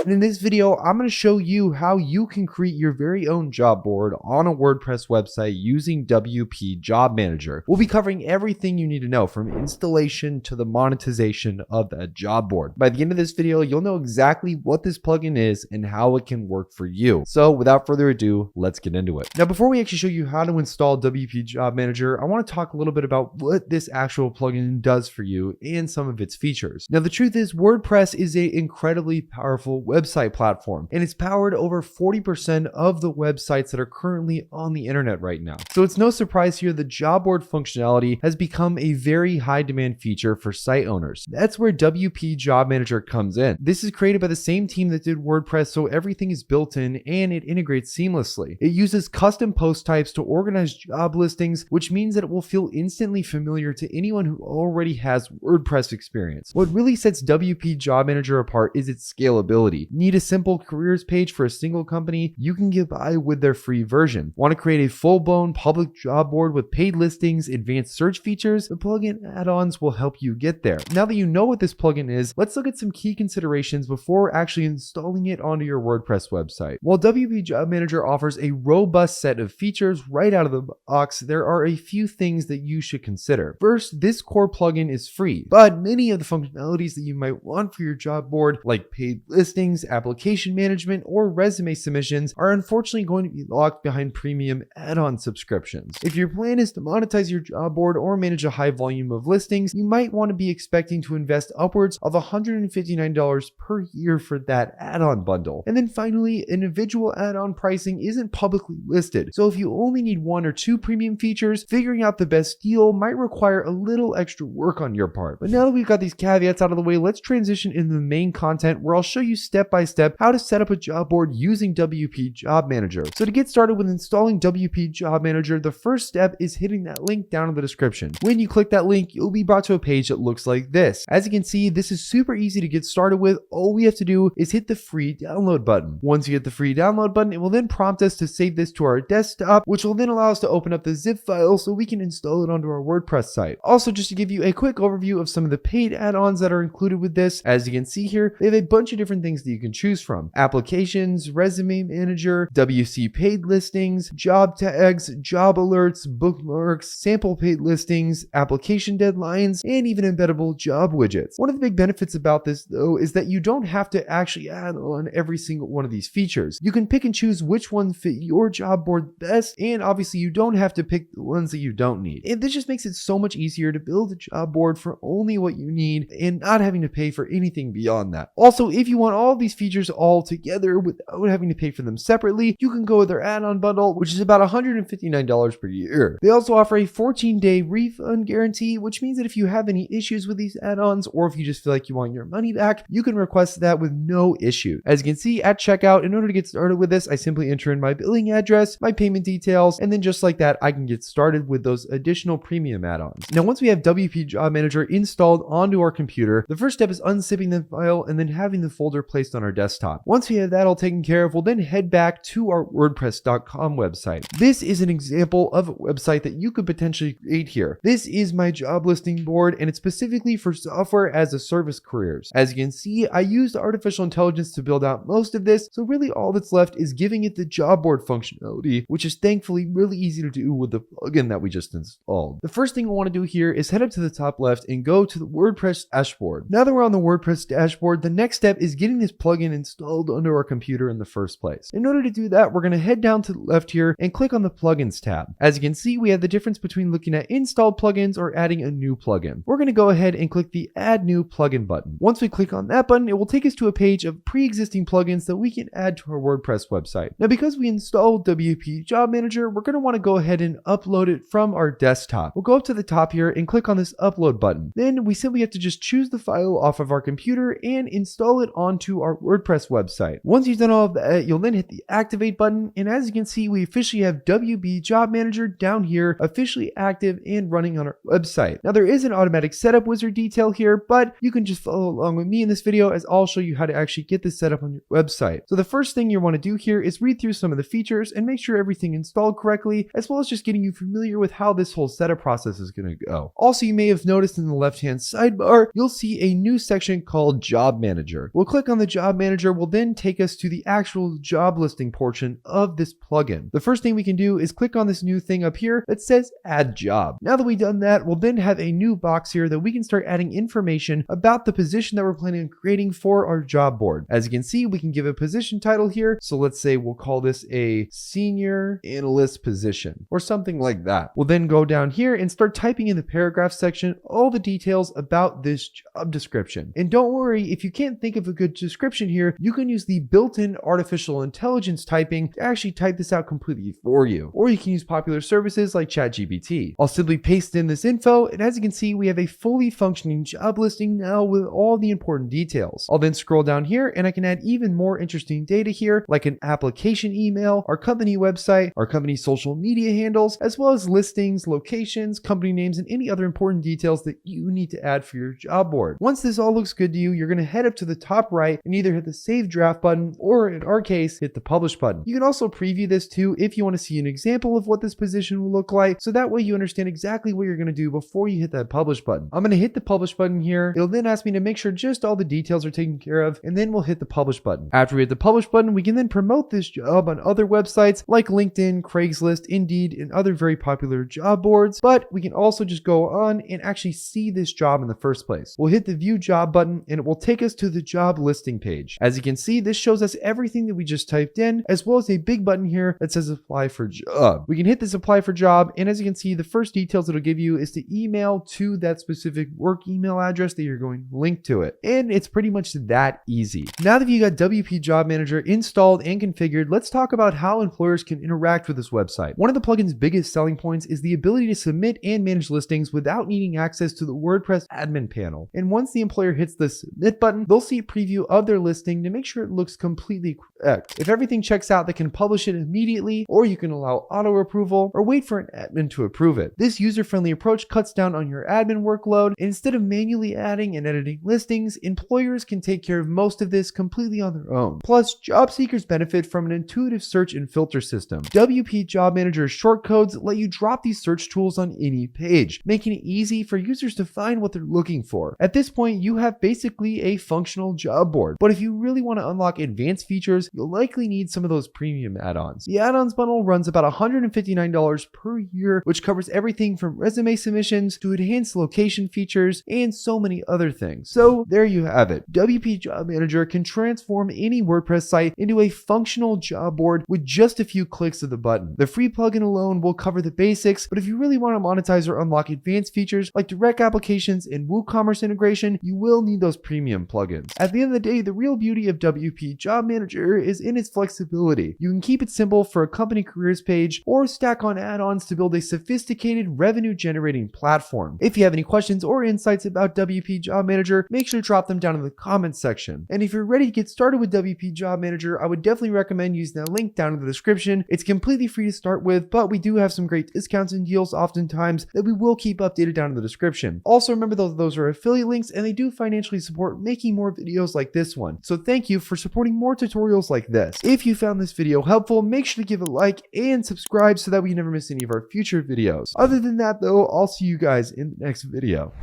And in this video, I'm going to show you how you can create your very own job board on a WordPress website using WP Job Manager. We'll be covering everything you need to know from installation to the monetization of that job board. By the end of this video, you'll know exactly what this plugin is and how it can work for you. So without further ado, let's get into it. Now, before we actually show you how to install WP Job Manager, I want to talk a little bit about what this actual plugin does for you and some of its features. Now, the truth is WordPress is an incredibly powerful website platform, and it's powered over 40% of the websites that are currently on the internet right now. So it's no surprise here the job board functionality has become a very high demand feature for site owners. That's where WP Job Manager comes in. This is created by the same team that did WordPress, so everything is built in and it integrates seamlessly. It uses custom post types to organize job listings, which means that it will feel instantly familiar to anyone who already has WordPress experience. What really sets WP Job Manager apart is its scalability. Need a simple careers page for a single company? You can get by with their free version. Want to create a full-blown public job board with paid listings, advanced search features? The plugin add-ons will help you get there. Now that you know what this plugin is, let's look at some key considerations before actually installing it onto your WordPress website. While WP Job Manager offers a robust set of features right out of the box, there are a few things that you should consider. First, this core plugin is free, but many of the functionalities that you might want for your job board, like paid listings, application management, or resume submissions, are unfortunately going to be locked behind premium add-on subscriptions. If your plan is to monetize your job board or manage a high volume of listings, you might want to be expecting to invest upwards of $159 per year for that add-on bundle. And then finally, individual add-on pricing isn't publicly listed, so if you only need one or two premium features, figuring out the best deal might require a little extra work on your part. But now that we've got these caveats out of the way, let's transition into the main content where I'll show you step by step how to set up a job board using WP Job Manager. So to get started with installing WP Job Manager, the first step is hitting that link down in the description. When you click that link, you'll be brought to a page that looks like this. As you can see, this is super easy to get started with. All we have to do is hit the free download button. Once you hit the free download button, it will then prompt us to save this to our desktop, which will then allow us to open up the zip file so we can install it onto our WordPress site. Also, just to give you a quick overview of some of the paid add-ons that are included with this, as you can see here, they have a bunch of different things that you can choose from. Applications, resume manager, WC paid listings, job tags, job alerts, bookmarks, sample paid listings, application deadlines, and even embeddable job widgets. One of the big benefits about this though is that you don't have to actually add on every single one of these features. You can pick and choose which ones fit your job board best, and obviously you don't have to pick the ones that you don't need. And this just makes it so much easier to build a job board for only what you need and not having to pay for anything beyond that. Also, if you want all these features all together without having to pay for them separately, you can go with their add-on bundle, which is about $159 per year. They also offer a 14-day refund guarantee, which means that if you have any issues with these add-ons, or if you just feel like you want your money back, you can request that with no issue. As you can see at checkout, in order to get started with this, I simply enter in my billing address, my payment details, and then just like that, I can get started with those additional premium add-ons. Now, once we have WP Job Manager installed onto our computer, the first step is unzipping the file and then having the folder placed on our desktop. Once we have that all taken care of, we'll then head back to our WordPress.com website. This is an example of a website that you could potentially create here. This is my job listing board, and it's specifically for software as a service careers. As you can see, I used artificial intelligence to build out most of this, so really all that's left is giving it the job board functionality, which is thankfully really easy to do with the plugin that we just installed. The first thing I want to do here is head up to the top left and go to the WordPress dashboard. Now that we're on the WordPress dashboard, the next step is getting this plugin installed onto our computer in the first place. In order to do that, we're going to head down to the left here and click on the plugins tab. As you can see, we have the difference between looking at installed plugins or adding a new plugin. We're going to go ahead and click the Add New Plugin button. Once we click on that button, it will take us to a page of pre-existing plugins that we can add to our WordPress website. Now, because we installed WP Job Manager, we're going to want to go ahead and upload it from our desktop. We'll go up to the top here and click on this upload button. Then we simply have to just choose the file off of our computer and install it onto our WordPress website. Once you've done all of that, you'll then hit the activate button, and as you can see, we officially have WP Job Manager down here, officially active and running on our website. Now, there is an automatic setup wizard detail here, but you can just follow along with me in this video as I'll show you how to actually get this set up on your website. So the first thing you want to do here is read through some of the features and make sure everything installed correctly, as well as just getting you familiar with how this whole setup process is going to go. Also, you may have noticed in the left-hand sidebar, you'll see a new section called Job Manager. We'll click on the Job Manager will then take us to the actual job listing portion of this plugin. The first thing we can do is click on this new thing up here that says Add Job. Now that we've done that, we'll then have a new box here that we can start adding information about the position that we're planning on creating for our job board. As you can see, we can give a position title here. So let's say we'll call this a senior analyst position or something like that. We'll then go down here and start typing in the paragraph section all the details about this job description. And don't worry, if you can't think of a good description here, you can use the built-in artificial intelligence typing to actually type this out completely for you. Or you can use popular services like ChatGPT. I'll simply paste in this info, and as you can see, we have a fully functioning job listing now with all the important details. I'll then scroll down here and I can add even more interesting data here, like an application email, our company website, our company social media handles, as well as listings, locations, company names, and any other important details that you need to add for your job board. Once this all looks good to you, you're going to head up to the top right and either hit the Save Draft button or, in our case, hit the Publish button. You can also preview this too if you want to see an example of what this position will look like, so that way you understand exactly what you're going to do before you hit that Publish button. I'm going to hit the Publish button here. It'll then ask me to make sure just all the details are taken care of, and then we'll hit the Publish button. After we hit the Publish button, we can then promote this job on other websites like LinkedIn, Craigslist, Indeed, and other very popular job boards, but we can also just go on and actually see this job in the first place. We'll hit the View Job button and it will take us to the job listing page. As you can see, this shows us everything that we just typed in, as well as a big button here that says Apply for Job. We can hit this Apply for Job, and as you can see, the first details it'll give you is to email to that specific work email address that you're going to link to it. And it's pretty much that easy. Now that you got WP Job Manager installed and configured, let's talk about how employers can interact with this website. One of the plugin's biggest selling points is the ability to submit and manage listings without needing access to the WordPress admin panel. And once the employer hits the Submit button, they'll see a preview of their listing to make sure it looks completely correct. If everything checks out, they can publish it immediately, or you can allow auto approval or wait for an admin to approve it. This user-friendly approach cuts down on your admin workload, and instead of manually adding and editing listings, employers can take care of most of this completely on their own. Plus, job seekers benefit from an intuitive search and filter system. WP Job Manager shortcodes let you drop these search tools on any page, making it easy for users to find what they're looking for. At this point, you have basically a functional job board, but if you really want to unlock advanced features, you'll likely need some of those premium add-ons. The add-ons bundle runs about $159 per year, which covers everything from resume submissions to enhanced location features and so many other things. So there you have it. WP Job Manager can transform any WordPress site into a functional job board with just a few clicks of the button. The free plugin alone will cover the basics, but if you really want to monetize or unlock advanced features like direct applications and WooCommerce integration, you will need those premium plugins. At the end of the day, the real beauty of WP Job Manager is in its flexibility. You can keep it simple for a company careers page or stack on add-ons to build a sophisticated revenue generating platform. If you have any questions or insights about WP Job Manager, make sure to drop them down in the comments section. And if you're ready to get started with WP Job Manager, I would definitely recommend using that link down in the description. It's completely free to start with, but we do have some great discounts and deals oftentimes that we will keep updated down in the description. Also remember those are affiliate links and they do financially support making more videos like this one. So thank you for supporting more tutorials like this. If you found this video helpful, make sure to give a like and subscribe so that we never miss any of our future videos. Other than that though, I'll see you guys in the next video.